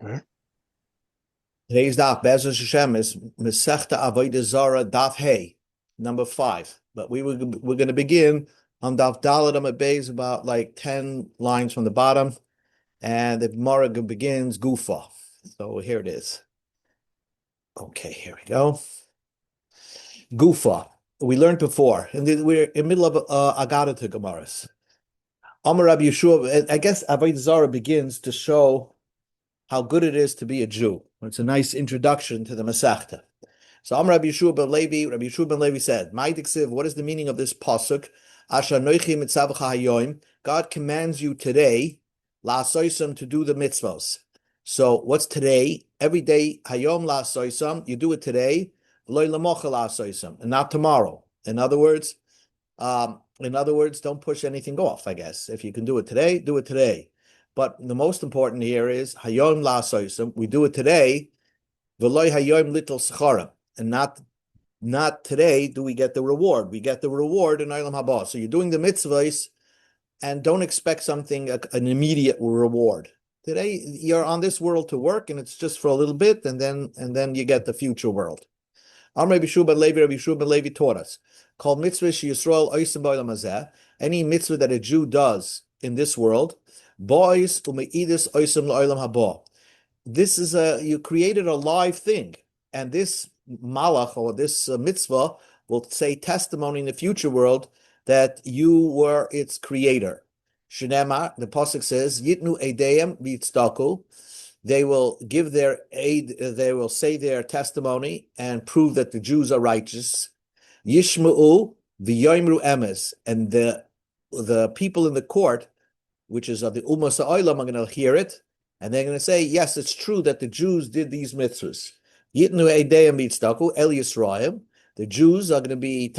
Mhm. Today's daf, Be'ezus Hashem, is Masechta Avodah Zarah Daf Hey, number 5. But we're going to begin on Daf Dalet Amud Beis, about like 10 lines from the bottom, and the Gemara begins Gufa. So here it is. Okay, here we go. Gufa. We learned before, and we're in the middle of Agadah to Gemaras. Amar Rabbi Yeshua. I guess Avodah Zarah begins to show how good it is to be a Jew. It's a nice introduction to the Masechta. So Rabbi Yeshua ben Levi said, "My diksiv, what is the meaning of this pasuk? Asher noichi mitzavcha hayoim. God commands you today, la'asoisam, to do the mitzvos. So what's today? Every day, hayom la'asoisam, you do it today, loy lamocha la'asoisam, and not tomorrow. In other words, don't push anything off, I guess. If you can do it today, do it today. But the most important here is hayom la'asoisam. We do it today, v'loy hayom little sechara, and not today do we get the reward. We get the reward in Olam Haba. So you're doing the mitzvahs and don't expect something, an immediate reward. Today you're on this world to work, and it's just for a little bit, and then you get the future world. Rabbi Yeshua ben Levi taught us, called mitzvah Yisrael oisem b'olam hazeh, any mitzvah that a Jew does in this world, bois umeidis oisem la'olam haba. This is you created a live thing, and this malach, or this mitzvah, will say testimony in the future world that you were its creator. Shnema, the pasuk says, "Yitnu edeim v'yitzdaku." They will give their aid. They will say their testimony and prove that the Jews are righteous. Yishma'u v'yoimru emes, and the people in the court, which is of the Ummah Sa'olam, are going to hear it, and they're going to say, yes, it's true that the Jews did these mitzvahs. Yitnu eideyim v'yitzdaku el Yisrael. The Jews are going to be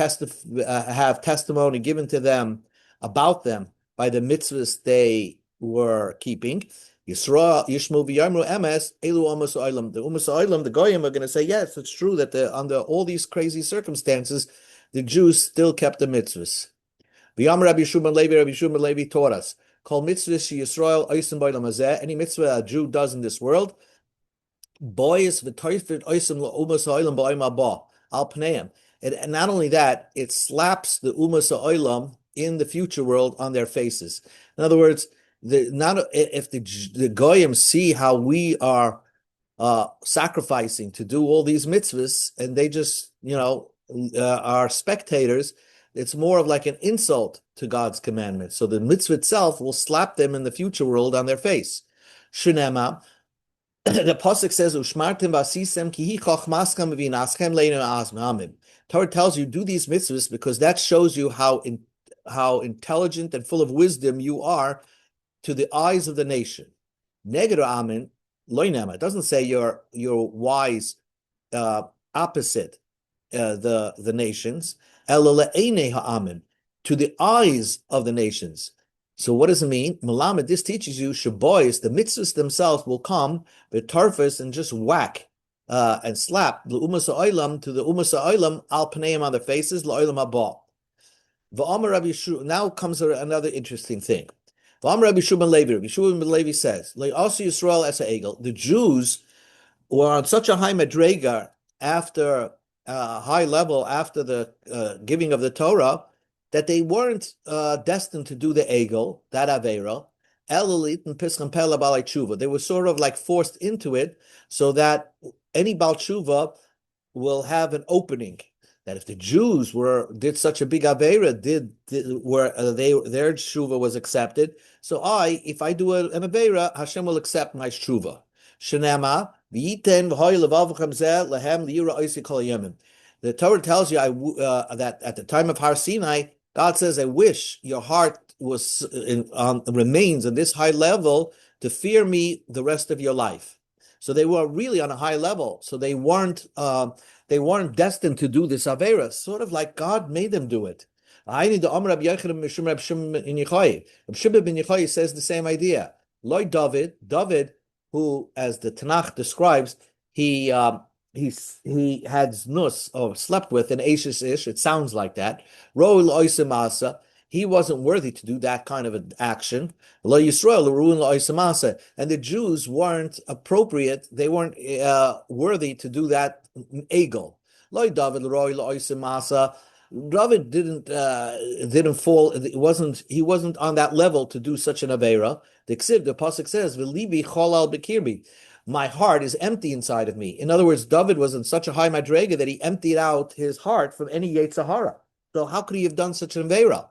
have testimony given to them about them by the mitzvahs they were keeping. Yisrael Yishmu v'yamru emes elu Ummah Sa'olam. The Ummah Sa'olam, the goyim, are going to say, yes, it's true that under all these crazy circumstances, the Jews still kept the mitzvahs. V'yam Rabbi Yeshua ben Levi taught us, call mitzvahs Yisrael oisim b'olam hazeh, any mitzvah a Jew does in this world, boys v'toifet oisim la'umas ha'olam b'olam haba al pneim. And not only that, it slaps the umas ha'olam in the future world on their faces. In other words, if the goyim see how we are sacrificing to do all these mitzvahs, and they just are spectators, it's more of like an insult to God's commandments. So the mitzvah itself will slap them in the future world on their face. Shunema, the pasuk says, "Ushmartim vasisem ki hi chochmaskam v'inaschem leinu azmamim." Torah tells you do these mitzvahs because that shows you how intelligent and full of wisdom you are to the eyes of the nation. Neged amin loinema. It doesn't say you're wise opposite the nations, to the eyes of the nations. So what does it mean? Malamed, this teaches you, shabois, the mitzvahs themselves will come, with tarfas, and just whack and slap the umas ha'olam to the umas ha'olam al paneim on their faces, la'olam haba. V'amar Rabbi Yeshua, now comes another interesting thing. V'amar Rabbi Yeshua ben Levi says, also Yisrael as egel, the Jews were on such a high madrega after high level after the giving of the Torah, that they weren't destined to do the egel, that avera, elalit and pischem pela balei tshuva. They were sort of like forced into it, so that any bal tshuva will have an opening. That if the Jews did such a big avera, their tshuva was accepted. So if I do an avera, Hashem will accept my tshuva. Shenema v'yiten v'hoy levavchem zeh lehem liyura oisi kol yemim. The Torah tells you that at the time of Har Sinai, God says, "I wish your heart remains on this high level to fear me the rest of your life." So they were really on a high level. So they weren't destined to do this avera. Sort of like God made them do it. I need the Amr Rabbi Shimon ben Yochai says the same idea. Like David, who, as the Tanakh describes, he had znus, or slept with, an Ashish Ish. It sounds like that. Roel oisim asa. He wasn't worthy to do that kind of an action. Lo Yisrael, Ruin Lo Isamasa. And the Jews weren't appropriate, they weren't worthy to do that egel. Lo David Roy Lo Isamasa. David didn't fall. He wasn't on that level to do such an avera. The pasuk says, "V'libi cholal bekirbi." My heart is empty inside of me. In other words, David was in such a high madrega that he emptied out his heart from any Yetzer Hara. So how could he have done such an avera?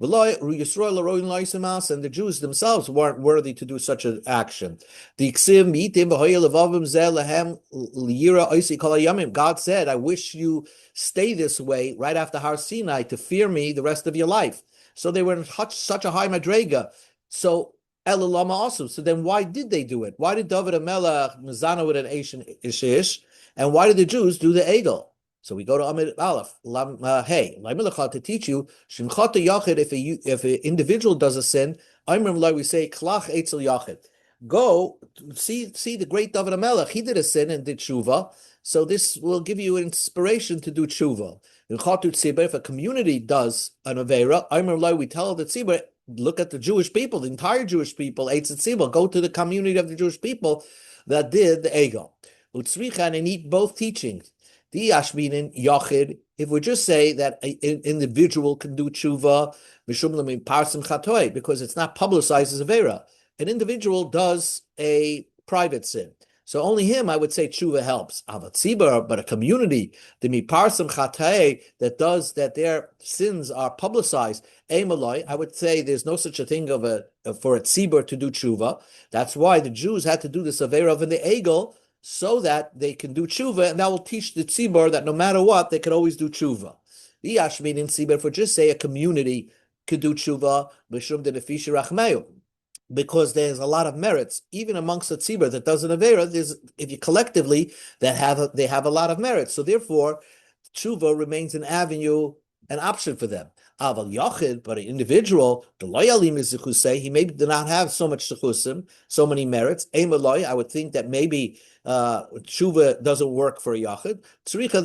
And the Jews themselves weren't worthy to do such an action. God said, I wish you stay this way right after Har Sinai to fear me the rest of your life. So they were in such a high madrega. So Elalama also. So then why did they do it? Why did David Amelech Mizana with an Ish, and why did the Jews do the Egel? So we go to Amid Aleph. Hey, to teach you, if an individual does a sin, we say Klach Eitzel Yachid. Go see the great David Amelech. He did a sin and did tshuva. So this will give you inspiration to do tshuva. If a community does an avera, we tell the tzibur, look at the Jewish people, the entire Jewish people. Go to the community of the Jewish people that did the egel. And eat both teachings. If we just say that an individual can do tshuva, because it's not publicized as avera, an individual does a private sin. So only him, I would say, tshuva helps. But a community, the miparsam chatei, that their sins are publicized, I would say there's no such a thing for a tzibur to do tshuva. That's why the Jews had to do this avera of in the egel, so that they can do tshuva, and that will teach the tzibur that no matter what, they can always do tshuva. The Yashmin in tzibur, for just say a community could do tshuva, because there's a lot of merits, even amongst the tzibur that does an avera. If you collectively they have a lot of merits, so therefore tshuva remains an avenue, an option for them. Aval Yachid, but an individual, the loyalim is say he maybe did not have so much sechusim, so many merits. Emaloi, I would think that maybe tshuva doesn't work for a Yachid. Tzricha,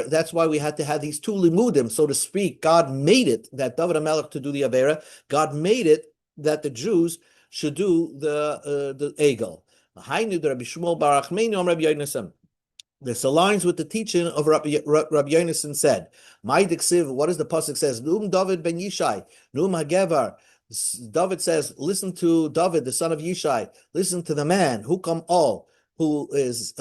that's why we had to have these two limudim, so to speak. God made it that David HaMelech to do the avera. God made it that the Jews should do the egel. This aligns with the teaching of Rabbi Yonason said. My diksiv, what does the pasuk says? Num David ben Yishai, num Hagevar. David says, listen to David, the son of Yishai. Listen to the man who come all, who's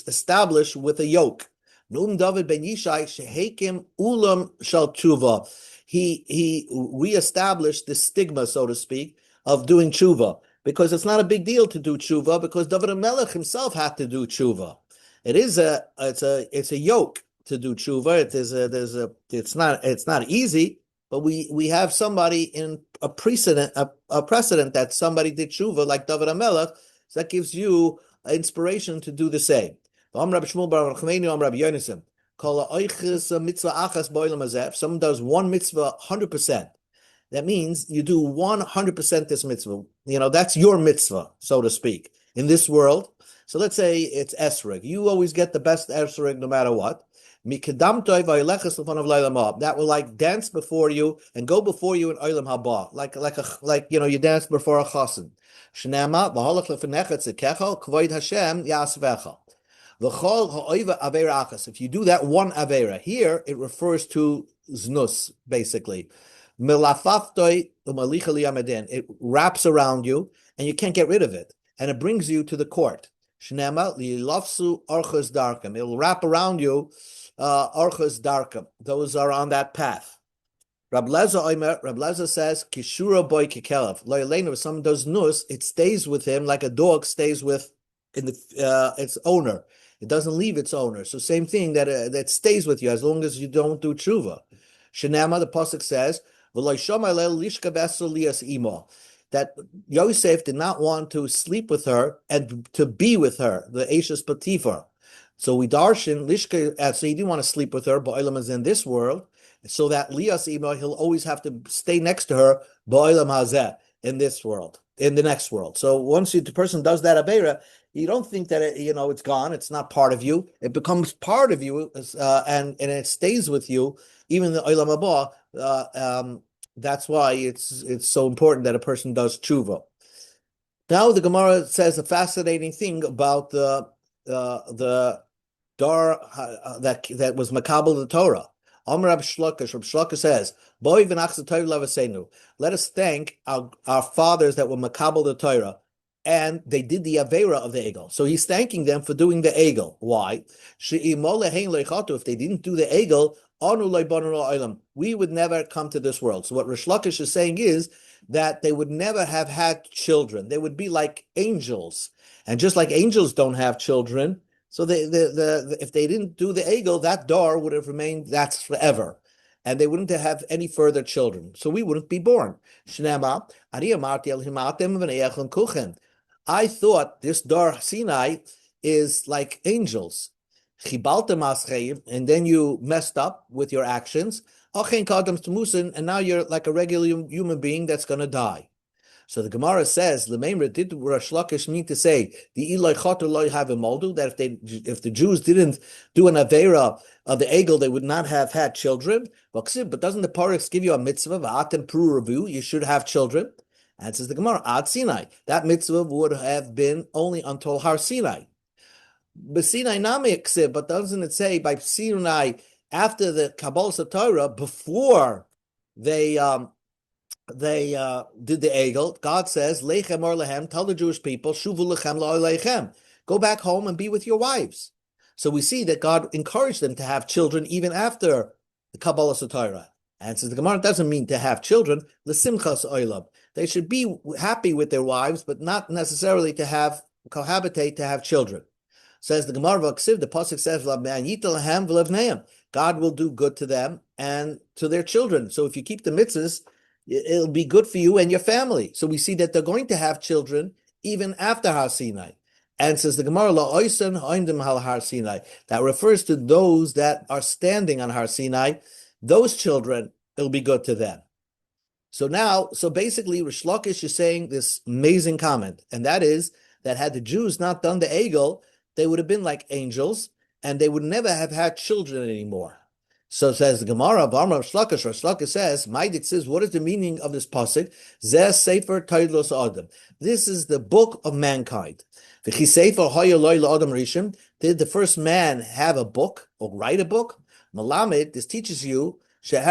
established with a yoke. Num David ben Yishai shehekim ulam shal tshuva. He reestablished the stigma, so to speak, of doing tshuva. Because it's not a big deal to do tshuva, because David HaMelech himself had to do tshuva. It's a yoke to do tshuva. It's not easy, but we have somebody in a precedent that somebody did tshuva like David HaMelech, so that gives you inspiration to do the same. If someone does one mitzvah 100%. That means you do 100% this mitzvah. That's your mitzvah, so to speak, in this world. So let's say it's esrog. You always get the best esrog no matter what. That will like dance before you and go before you in olam haba, like you dance before a chassan. If you do that one avera, here it refers to znus, basically. It wraps around you and you can't get rid of it, and it brings you to the court. It'll wrap around you, archas darkam. Those are on that path. Rab Lezer says, Kishura boy kikelev. If someone does nus, it stays with him like a dog stays with its owner. It doesn't leave its owner. So same thing, that stays with you as long as you don't do tshuva. Shenema, the pasuk says, that Yosef did not want to sleep with her and to be with her, the Ashes Potiphar. So we darshan lishka, so he didn't want to sleep with her, ba'olam is in this world, so that Lias Imo, he'll always have to stay next to her, ba'olam hazeh, in this world. in the next world. So once the person does that Avera, you don't think that it's gone. It's not part of you. It becomes part of you, and it stays with you, even in the Olam Haba. That's why it's so important that a person does tshuva. Now the Gemara says a fascinating thing about the dar that was makabel the Torah. Amar Rab Shloka says, "Boi v'nachzeh Torah lavasenu." Let us thank our fathers that were makabel the Torah, and they did the avera of the egel. So he's thanking them for doing the egel. Why? If they didn't do the egel, we would never come to this world. So what Rish Lakish is saying is that they would never have had children. They would be like angels, and just like angels don't have children. So if they didn't do the egel, that door would have remained that's forever, and they wouldn't have any further children. So we wouldn't be born. I thought this Dar Sinai is like angels. And then you messed up with your actions. And now you're like a regular human being that's going to die. So the Gemara says, did Rish Lakish mean to say the Eloi Choter Loi have a moldu, that if the Jews didn't do an Avera of the Egel, they would not have had children? But doesn't the Parix give you a mitzvah, V'atem Pru Revu, you should have children? And says the Gemara, Ad Sinai. That mitzvah would have been only until Har Sinai. But Sinai Nami, but doesn't it say by Sinai after the Kabbalah Torah, before they did the egel? God says, Lechem or lehem, tell the Jewish people, Shuvu lechem la'olechem, go back home and be with your wives. So we see that God encouraged them to have children even after the Kabbalah Torah. And since the Gemara doesn't mean to have children, l'simchas oilam, they should be happy with their wives, but not necessarily to have cohabitate to have children. Says the Gemara, the pasuk says, God will do good to them and to their children. So if you keep the mitzvahs, it'll be good for you and your family. So we see that they're going to have children even after Har Sinai. And says the Gemara, Har Sinai, that refers to those that are standing on Har Sinai. Those children, it'll be good to them. So basically, Rish Lakish is saying this amazing comment, and that is that had the Jews not done the egel, they would have been like angels, and they would never have had children anymore. So says the Gemara, Rish Lakish says, Maidik says, what is the meaning of this pasuk? Zeh Sefer Toilos Adam. This is the book of mankind. Did the first man have a book or write a book? Malamed, this teaches you, God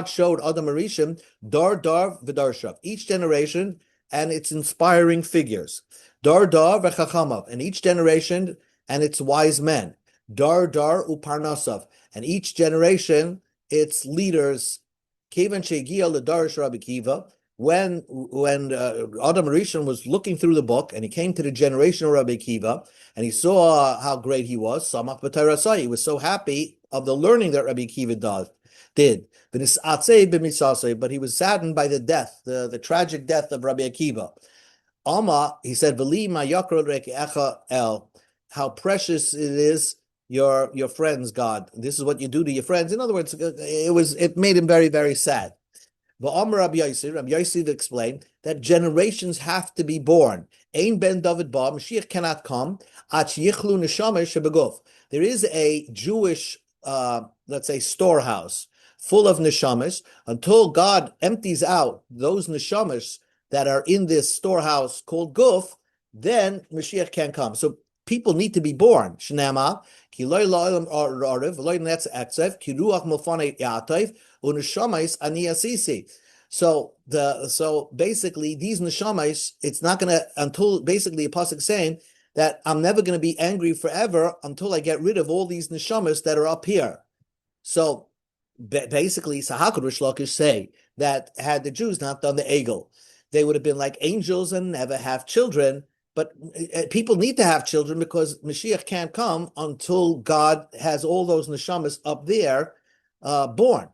showed Adam Arishim dar v'darshav, each generation and its inspiring figures. Dar v'chachamav, and each generation and its wise men. Dar uparnasav, and each generation its leaders. Kevan shegia l'darish Rabbi Kiva. When Adam Rishon was looking through the book and he came to the generation of Rabbi Kiva and he saw how great he was, Samach b'Torah, he was so happy of the learning that Rabbi Kiva did. But he was saddened by the death, the tragic death of Rabbi Akiva. Alma, he said, how precious it is your friends, God. This is what you do to your friends. In other words, it made him very, very sad. But Rabbi Yosef explained that generations have to be born. Ein ben David ba, Mashiach cannot come. There is a Jewish, let's say, storehouse full of neshamas. Until God empties out those neshamas that are in this storehouse called guf, then Mashiach can come. So people need to be born. Shnema, ki loy la'olam ariv, loy netz etzev, ki ruach mofanei ya'atayv, u'neshamais ani asisi. So basically these neshamais, it's not going to, until basically a pasuk saying that I'm never going to be angry forever until I get rid of all these neshamas that are up here. So basically, so how could Rish Lakish say that had the Jews not done the egel, they would have been like angels and never have children? But people need to have children because Mashiach can't come until God has all those neshamas up there born.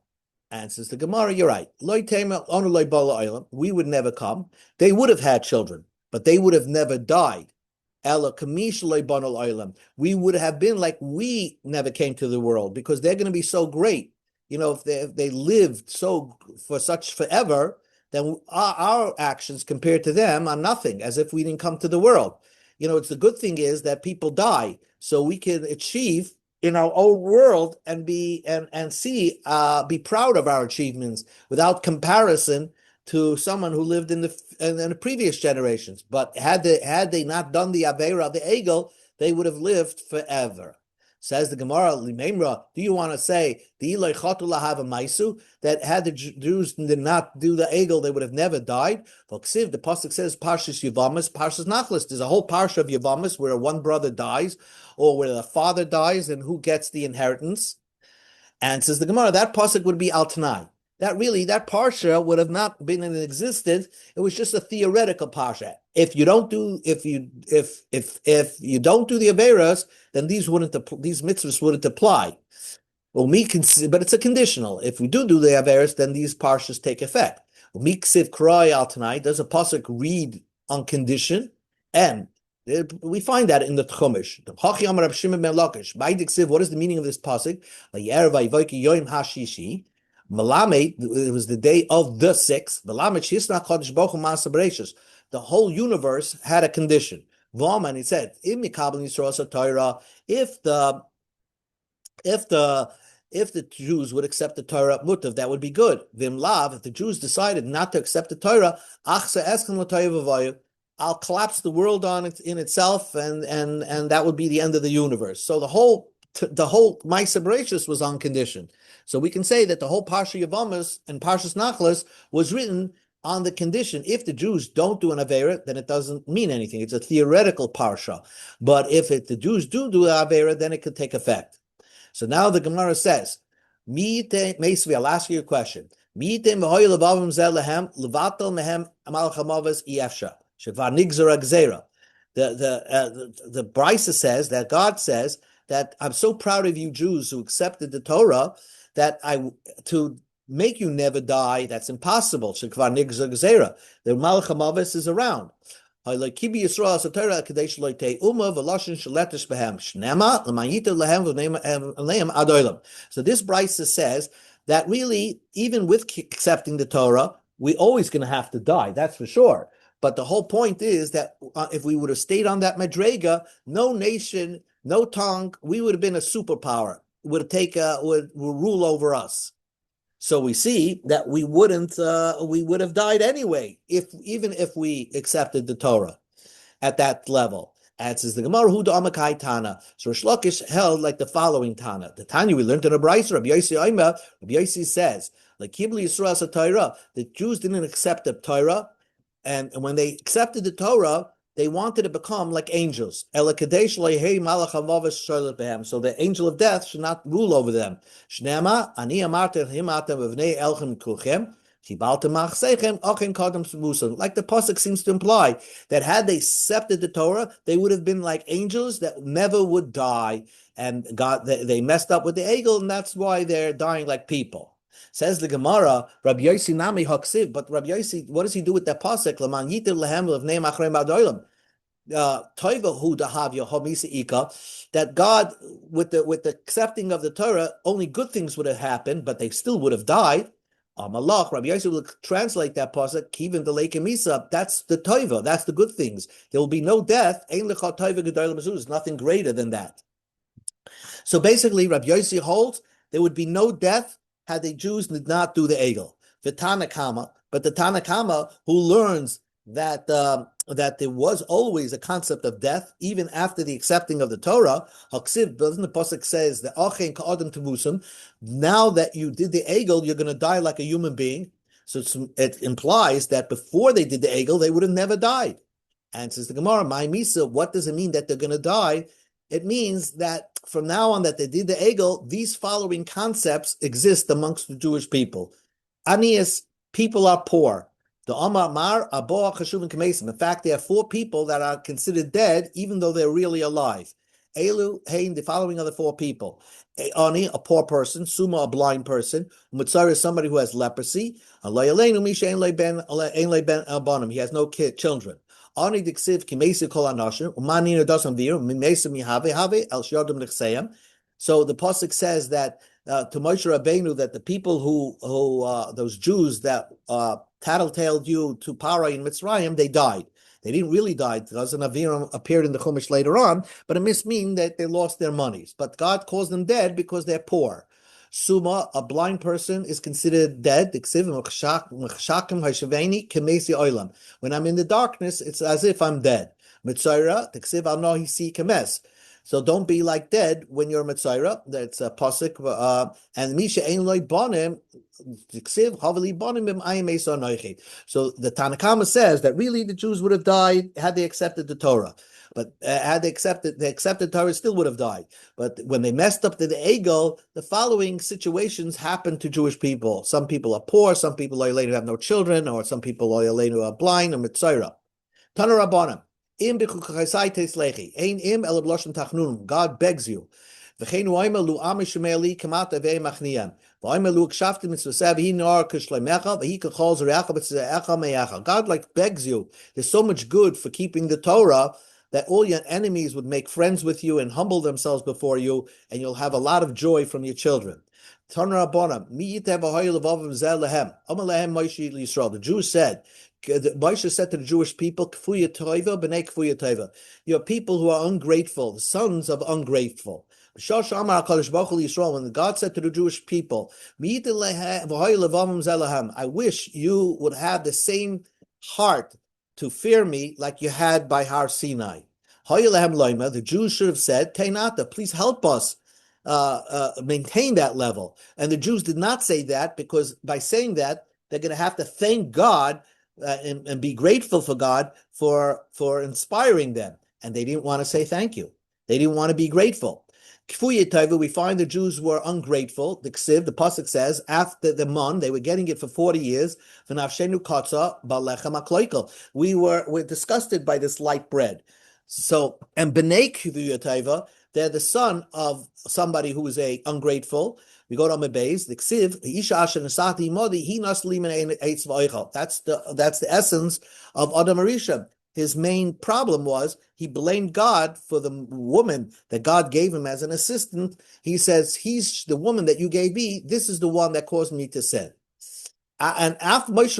Answers the Gemara, you're right. We would never come. They would have had children, but they would have never died. We would have been like we never came to the world because they're going to be so great. If they lived for such forever, then our actions compared to them are nothing, as if we didn't come to the world. It's the good thing is that people die, so we can achieve in our own world and be proud of our achievements without comparison to someone who lived in the previous generations. But had they not done the Avera of the Egel, they would have lived forever. Says the Gemara, Limemra, do you want to say that had the Jews did not do the Egel, they would have never died? The pasuk says Parshas Yevamis, Parshas Nachlas. There's a whole parsha of Yevamis where one brother dies, or where the father dies, and who gets the inheritance. And says the Gemara, that pasuk would be Al Tanai. That parsha would have not been in existence. It was just a theoretical parsha. If you don't do the averas, then these mitzvahs wouldn't apply. Well, but it's a conditional. If we do the averas, then these parshas take effect. Miksiv Kroi Al Tanai, does a pasuk read on condition? And we find that in the Chumash. What is the meaning of this pasuk? Malamed, it was the day of the sixth. The whole universe had a condition. And he said, if the Jews would accept the Torah mutav, that would be good. Vimlav, if the Jews decided not to accept the Torah, I'll collapse the world in itself, and that would be the end of the universe. So the whole Ma'aseh Bereshis was on condition. So we can say that the whole Parsha Yevamis and Parshas Nachlas was written on the condition, if the Jews don't do an Avera, then it doesn't mean anything. It's a theoretical Parsha. But if the Jews do an Avera, then it could take effect. So now the Gemara says, I'll ask you a question. The Brisa says that God says that I'm so proud of you Jews who accepted the Torah that to make you never die, that's impossible. The Malach HaMavis is around. So this Brisa says that really, even with accepting the Torah, we're always going to have to die, that's for sure. But the whole point is that if we would have stayed on that Madrega, no nation, no tongue, we would have been a superpower, would rule over us. So we see that we would have died anyway, even if we accepted the Torah at that level. And says the Gemara, Huda Amakai Tana. So Rish Lakish held like the following Tana. The Tanya we learned in a Brisa, Rabbi Yossi says, like Kibli Yisrael Torah, the Jews didn't accept the Torah, and when they accepted the Torah, they wanted to become like angels. So the angel of death should not rule over them. Like the pasuk seems to imply that had they accepted the Torah, they would have been like angels that never would die. And God, they messed up with the egel, and that's why they're dying like people. Says the Gemara, Rabbi Yossi Nami Haksiv, but Rabbi Yossi, what does he do with that pasuk? Laman yitir lehem levnei machrei ba'dolim. That God, with the accepting of the Torah, only good things would have happened, but they still would have died. Malach, Rabbi Yossi will translate that pasuk, Kivin the lake Misa. That's the Toiva, that's the good things. There will be no death. There's nothing greater than that. So basically, Rabbi Yossi holds there would be no death had the Jews did not do the Egel. The Tanakama, but the Tanakama who learns that there was always a concept of death even after the accepting of the Torah. Haksiv, doesn't the pasuk says that now that you did the Egel, you're going to die like a human being. So it implies that before they did the Egel, they would have never died. And says the Gemara, my Misa, what does it mean that they're going to die? It means that from now on that they did the Egel, these following concepts exist amongst the Jewish people. Anias, people are poor. The Amar Mar, Aboa, Chashuvin Kamesim. In fact, there are 4 people that are considered dead, even though they're really alive. Elu, Hein, the following are the 4 people. Ani, a poor person. Suma, a blind person. Mutsar is somebody who has leprosy. Alayalenu, Misha, Ein Ben Abanim. He has no children. Ani diksiv kimesi kol anashim umanina dasam vir mimesa mihave have el shadam nechseim. So the pasuk says that to Moshe Rabbeinu that the people who those Jews that tattletaled you to Parai and Mitzrayim, they died. They didn't really die because an Aviram appeared in the Chumash later on, but it must mean that they lost their monies. But God calls them dead because they're poor. Suma, a blind person, is considered dead. When I'm in the darkness, it's as if I'm dead. So don't be like dead when you're Mitzayra. That's a pasuk. And Misha Ein Loi Bonim, so the Tanakama says that really the Jews would have died had they accepted the Torah. But had they accepted Torah, still would have died. But when they messed up the Egel, the following situations happened to Jewish people. Some people are poor, some people are later have no children, or some people are later are blind or mitzayra. Tana Rabbanim, im b'chukaisai teslechi, ein im el b'loshem tachnunum. God begs you. V'chein u'ayma lu am yishmeli kamat avei machniyam. V'ayma lu kshaftim mitzvaseh v'hi nor kishleimecha v'hi kachol zereacha b'tzereacha meyacha. God begs you. There's so much good for keeping the Torah that all your enemies would make friends with you and humble themselves before you, and you'll have a lot of joy from your children. The Jews said, Moshe said to the Jewish people, you're people who are ungrateful, the sons of ungrateful. When God said to the Jewish people, I wish you would have the same heart to fear me like you had by Har Sinai. The Jews should have said, Teinata, please help us maintain that level. And the Jews did not say that because by saying that, they're going to have to thank God and be grateful for God for inspiring them. And they didn't want to say thank you. They didn't want to be grateful. We find the Jews were ungrateful. The pasuk says, after the mon, they were getting it for 40 years. We're disgusted by this light bread. So, and b'nei kivuyatayva, they're the son of somebody who is ungrateful. We go to Amabez, the ksiv, isha asher nesati modi, he nasli min eitz v'oichel. That's the essence of Adam Arisha. His main problem was he blamed God for the woman that God gave him as an assistant. He says, he's the woman that you gave me. This is the one that caused me to sin. And after Moshe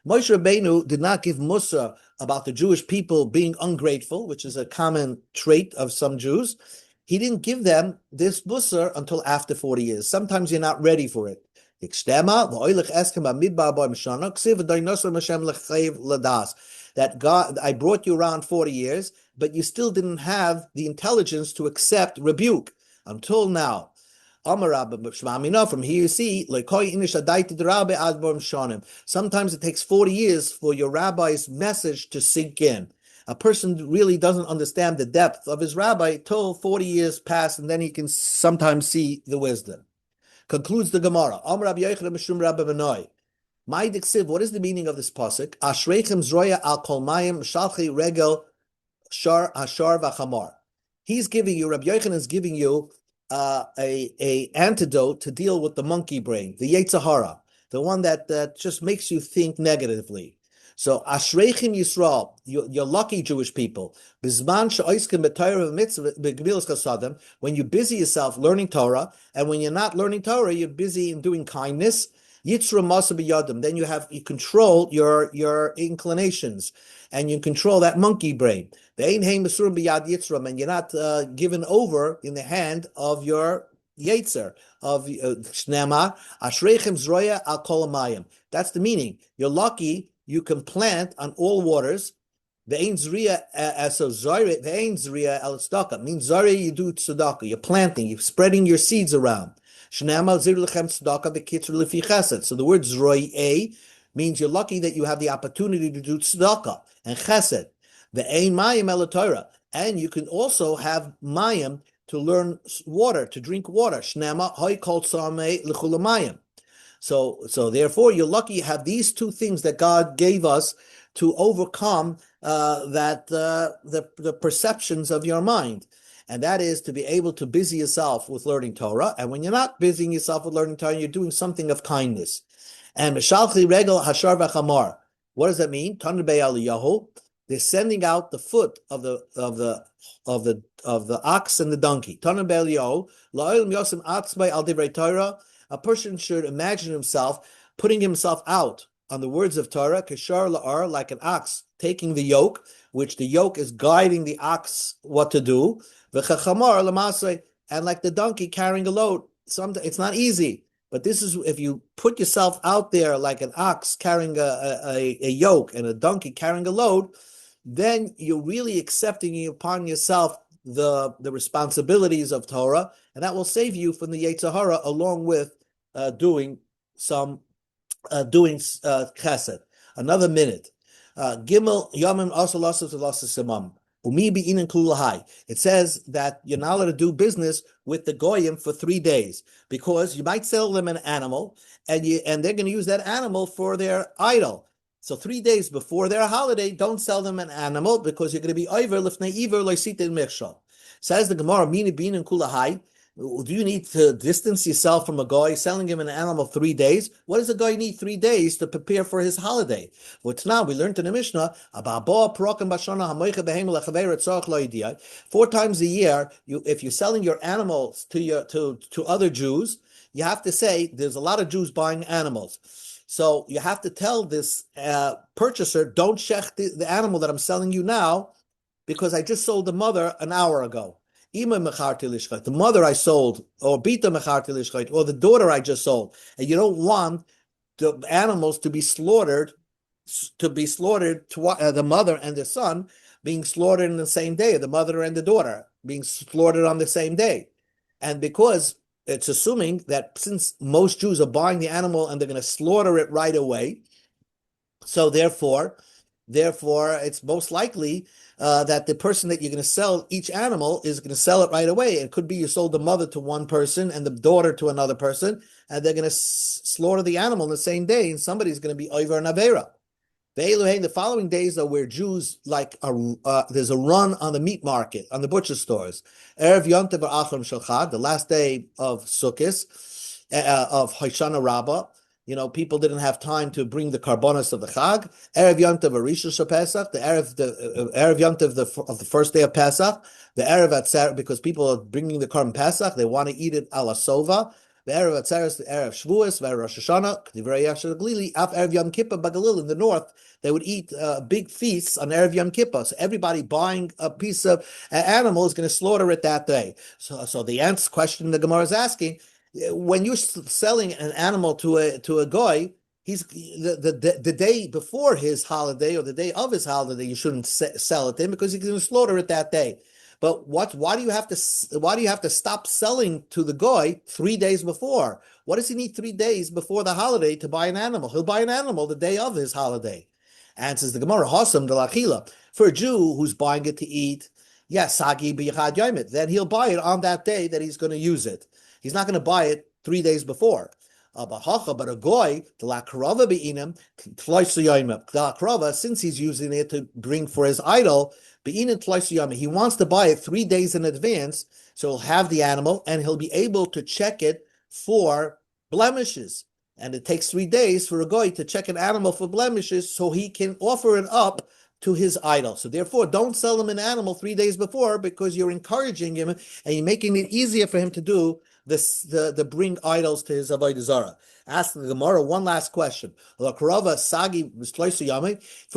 Rabbeinu did not give Musa about the Jewish people being ungrateful, which is a common trait of some Jews. He didn't give them this Musa until after 40 years. Sometimes you're not ready for it. That God, I brought you around 40 years, but you still didn't have the intelligence to accept rebuke until now. From here you see, sometimes it takes 40 years for your rabbi's message to sink in. A person really doesn't understand the depth of his rabbi till 40 years pass, and then he can sometimes see the wisdom. Concludes the Gemara. What is the meaning of this pasuk? Ashreichem zroya al kol mayim shalchi regel shar hashar v'chamar. He's giving you, Rabbi Yochanan is giving you a antidote to deal with the monkey brain, the Yetzer Hara, the one that just makes you think negatively. So Ashreichem Yisrael, you're lucky Jewish people. Bizman she'oiskim b'Torah v'mitzvah b'gebilas chasadim. When you busy yourself learning Torah, and when you're not learning Torah, you're busy in doing kindness. Yitzra masa b'yadim. Then you control your inclinations, and you control that monkey brain. Ve'ein heim b'surim b'yad yitzram, and you're not given over in the hand of your Yetzer of Shnema Ashreichem Zroya al Kol Hamayim. That's the meaning. You're lucky. You can plant on all waters. Ve'ein zriya so Zarah ve'ein zriya al tzedakah means Zarah you do tzedakah. You're planting. You're spreading your seeds around. Shnema zir lechem tzedakah v'kitzur lefi chesed. So the word zroy means you're lucky that you have the opportunity to do tzedakah and chesed. Ve'ein mayim el Torah, and you can also have mayim to learn water, to drink water. Shnema hoy kol tzamei l'chulamayim. So therefore, you're lucky you have these two things that God gave us to overcome the perceptions of your mind. And that is to be able to busy yourself with learning Torah. And when you're not busying yourself with learning Torah, you're doing something of kindness. And Meshalchi Regel Hashar V'Chamar. What does that mean? Tanur Be'Aliyahu. They're sending out the foot of the ox and the donkey. Tanur Be'Aliyahu. La'olim Yosem Atzmai Al Divrei Torah. A person should imagine himself putting himself out on the words of Torah, kishar la'ar, like an ox taking the yoke, which the yoke is guiding the ox what to do, v'chachamar l'masay, and like the donkey carrying a load. It's not easy, but this is if you put yourself out there like an ox carrying a yoke and a donkey carrying a load, then you're really accepting upon yourself the responsibilities of Torah, and that will save you from the Yetzer Hara, along with doing chesed. Another minute. Gimel Yamim also losses Simam. It says that you're not allowed to do business with the goyim for 3 days because you might sell them an animal and they're going to use that animal for their idol. So 3 days before their holiday, don't sell them an animal because you're going to be over lifnei iver loisitin mechshal. Says the Gemara, Mini Bin and Kulahai. Do you need to distance yourself from a guy selling him an animal 3 days? What does a guy need 3 days to prepare for his holiday? Which now we learned in the Mishnah about 4 times a year. If you're selling your animals to other Jews, you have to say there's a lot of Jews buying animals. So you have to tell this purchaser, don't shech the animal that I'm selling you now, because I just sold the mother an hour ago. The mother I sold, or bita mecharti lishchait, or the daughter I just sold, and you don't want the animals to be slaughtered, the mother and the son being slaughtered in the same day, the mother and the daughter being slaughtered on the same day, and because it's assuming that since most Jews are buying the animal and they're going to slaughter it right away, so therefore, it's most likely that the person that you're going to sell each animal is going to sell it right away. It could be you sold the mother to one person and the daughter to another person, and they're going to slaughter the animal in the same day, and somebody's going to be over an avera. The following days are where Jews there's a run on the meat market, on the butcher stores. Erev Yontev Achron Shalchad, the last day of Sukkot, of Hoshana Rabbah. People didn't have time to bring the karbonos of the Chag. Erev Yontev Arishon Shel Pesach, the Erev Yontev of the first day of Pesach, the Erev Atzer, because people are bringing the Karban Pesach, they want to eat it ala sova. The Erev Atzeres, the Erev Shavuos, the Rosh Hashanah, K'divrei Yashar Glili, Af Erev Yom Kippur, Bagalil in the north, they would eat big feasts on Erev Yom Kippur. So everybody buying a piece of animal is going to slaughter it that day. So the answer question the Gemara is asking, when you're selling an animal to a goy, he's the day before his holiday or the day of his holiday, you shouldn't sell it to him because he's going to slaughter it that day. But why do you have to stop selling to the goy 3 days before? What does he need 3 days before the holiday to buy an animal? He'll buy an animal the day of his holiday. Answers the Gemara, Hasam de lachila. For a Jew who's buying it to eat, sagi b'yichad yomit, then he'll buy it on that day that he's going to use it. He's not going to buy it 3 days before. But a goy, the lakrava be'inim, the lakrava, since he's using it to bring for his idol, be'inim tlois he wants to buy it 3 days in advance, so he'll have the animal and he'll be able to check it for blemishes. And it takes 3 days for a goy to check an animal for blemishes, so he can offer it up to his idol. So therefore, don't sell him an animal 3 days before, because you're encouraging him and you're making it easier for him to do the bring idols to his Avodah Zarah. Ask the Gemara one last question. For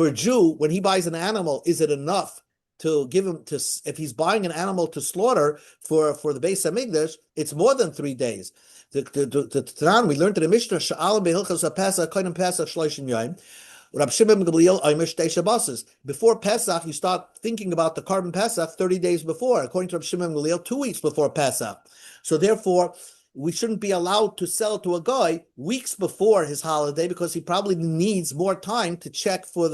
a Jew, when he buys an animal, is it enough to give him if he's buying an animal to slaughter for the Beis Hamikdash, it's more than 3 days. The Tanan, we learned in the Mishnah, before Pesach, you start thinking about the Karban Pesach 30 days before, according to Rab Shimon Gamliel, 2 weeks before Pesach. So therefore, we shouldn't be allowed to sell to a guy weeks before his holiday, because he probably needs more time to check for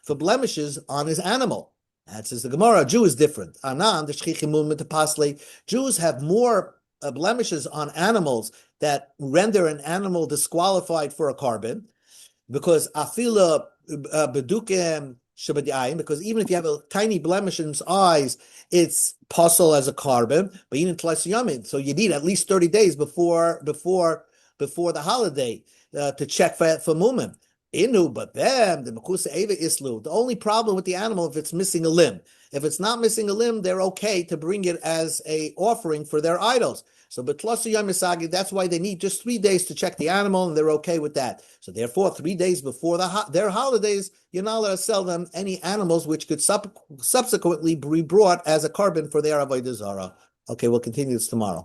blemishes on his animal. That says the Gemara. A Jew is different. Jews have more blemishes on animals that render an animal disqualified for a carbon, because afila bedukem shabadiyim, because even if you have a tiny blemish in its eyes, it's possible as a carbon, but even twice yamin. So you need at least 30 days before the holiday to check for mumim. But them the mekusa eva islu. The only problem with the animal, if it's missing a limb. If it's not missing a limb, they're okay to bring it as a offering for their idols. So Betlasu Yom Misagi, that's why they need just 3 days to check the animal, and they're okay with that. So therefore, 3 days before their holidays, you're not allowed to sell them any animals which could subsequently be brought as a carbon for their Avodah Zarah. Okay, we'll continue this tomorrow.